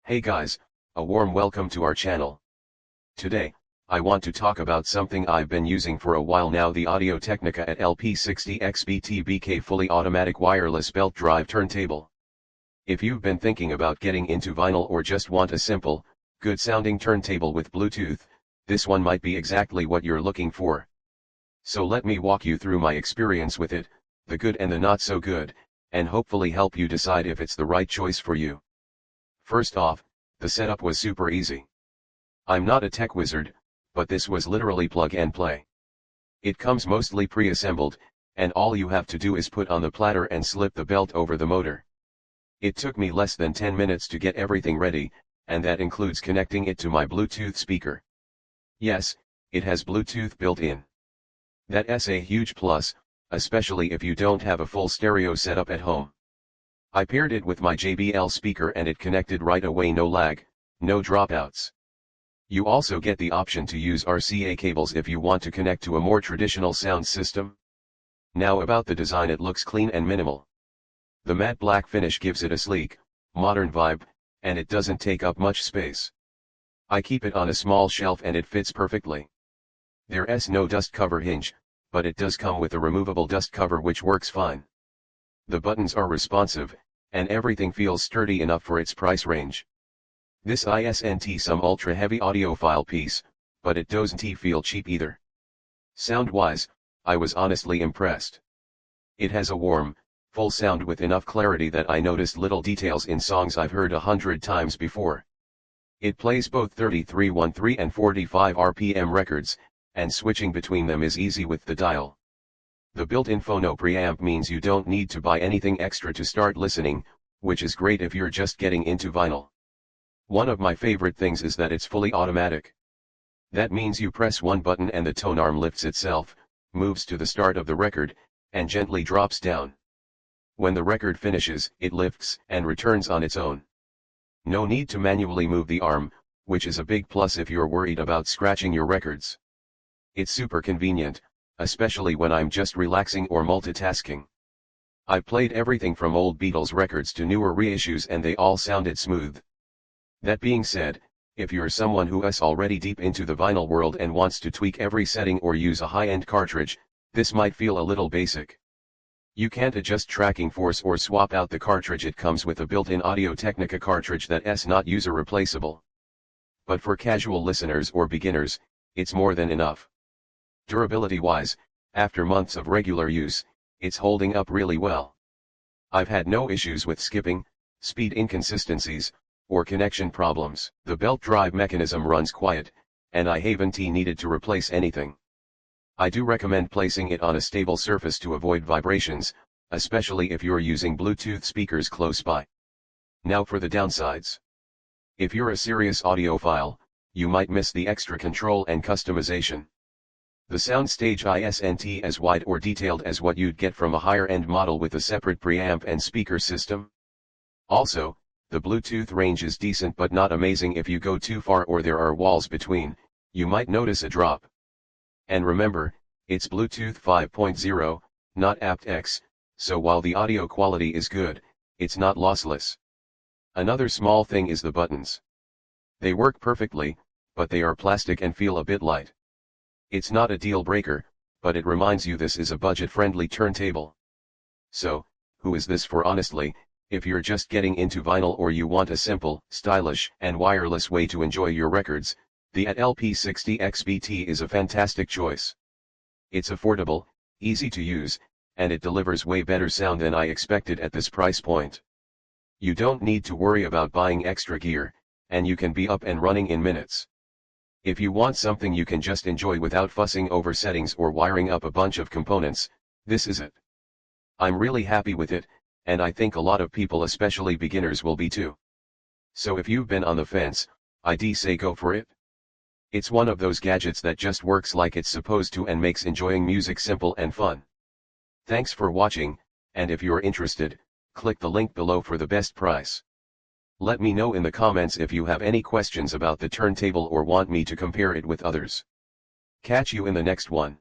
Hey guys, a warm welcome to our channel. Today, I want to talk about something I've been using for a while now, the Audio-Technica AT-LP60XBT-BK fully automatic wireless belt drive turntable. If you've been thinking about getting into vinyl or just want a simple, good sounding turntable with Bluetooth, this one might be exactly what you're looking for. So let me walk you through my experience with it, the good and the not so good, and hopefully help you decide if it's the right choice for you. First off, the setup was super easy. I'm not a tech wizard, but this was literally plug and play. It comes mostly pre-assembled, and all you have to do is put on the platter and slip the belt over the motor. It took me less than 10 minutes to get everything ready, and that includes connecting it to my Bluetooth speaker. Yes, it has Bluetooth built in. That's a huge plus, especially if you don't have a full stereo setup at home. I paired it with my JBL speaker and it connected right away, no lag, no dropouts. You also get the option to use RCA cables if you want to connect to a more traditional sound system. Now about the design, it looks clean and minimal. The matte black finish gives it a sleek, modern vibe, and it doesn't take up much space. I keep it on a small shelf and it fits perfectly. There's no dust cover hinge, but it does come with a removable dust cover which works fine. The buttons are responsive, and everything feels sturdy enough for its price range. This isn't some ultra heavy audiophile piece, but it doesn't feel cheap either. Sound-wise, I was honestly impressed. It has a warm, full sound with enough clarity that I noticed little details in songs I've heard 100 times before. It plays both 3313 and 45 RPM records, and switching between them is easy with the dial. The built-in phono preamp means you don't need to buy anything extra to start listening, which is great if you're just getting into vinyl. One of my favorite things is that it's fully automatic. That means you press one button and the tone arm lifts itself, moves to the start of the record, and gently drops down. When the record finishes, it lifts and returns on its own. No need to manually move the arm, which is a big plus if you're worried about scratching your records. It's super convenient, especially when I'm just relaxing or multitasking. I've played everything from old Beatles records to newer reissues and they all sounded smooth. That being said, if you're someone who's already deep into the vinyl world and wants to tweak every setting or use a high-end cartridge, this might feel a little basic. You can't adjust tracking force or swap out the cartridge. It comes with a built-in Audio-Technica cartridge that's not user replaceable. But for casual listeners or beginners, it's more than enough. Durability-wise, after months of regular use, it's holding up really well. I've had no issues with skipping, speed inconsistencies, or connection problems. The belt drive mechanism runs quiet, and I haven't needed to replace anything. I do recommend placing it on a stable surface to avoid vibrations, especially if you're using Bluetooth speakers close by. Now for the downsides. If you're a serious audiophile, you might miss the extra control and customization. The soundstage isn't as wide or detailed as what you'd get from a higher-end model with a separate preamp and speaker system. Also, the Bluetooth range is decent but not amazing. If you go too far or there are walls between, you might notice a drop. And remember, it's Bluetooth 5.0, not aptX, so while the audio quality is good, it's not lossless. Another small thing is the buttons. They work perfectly, but they are plastic and feel a bit light. It's not a deal breaker, but it reminds you this is a budget-friendly turntable. So, who is this for? Honestly, if you're just getting into vinyl or you want a simple, stylish, and wireless way to enjoy your records, the AT-LP60XBT is a fantastic choice. It's affordable, easy to use, and it delivers way better sound than I expected at this price point. You don't need to worry about buying extra gear, and you can be up and running in minutes. If you want something you can just enjoy without fussing over settings or wiring up a bunch of components, this is it. I'm really happy with it, and I think a lot of people, especially beginners, will be too. So if you've been on the fence, I'd say go for it. It's one of those gadgets that just works like it's supposed to and makes enjoying music simple and fun. Thanks for watching, and if you're interested, click the link below for the best price. Let me know in the comments if you have any questions about the turntable or want me to compare it with others. Catch you in the next one.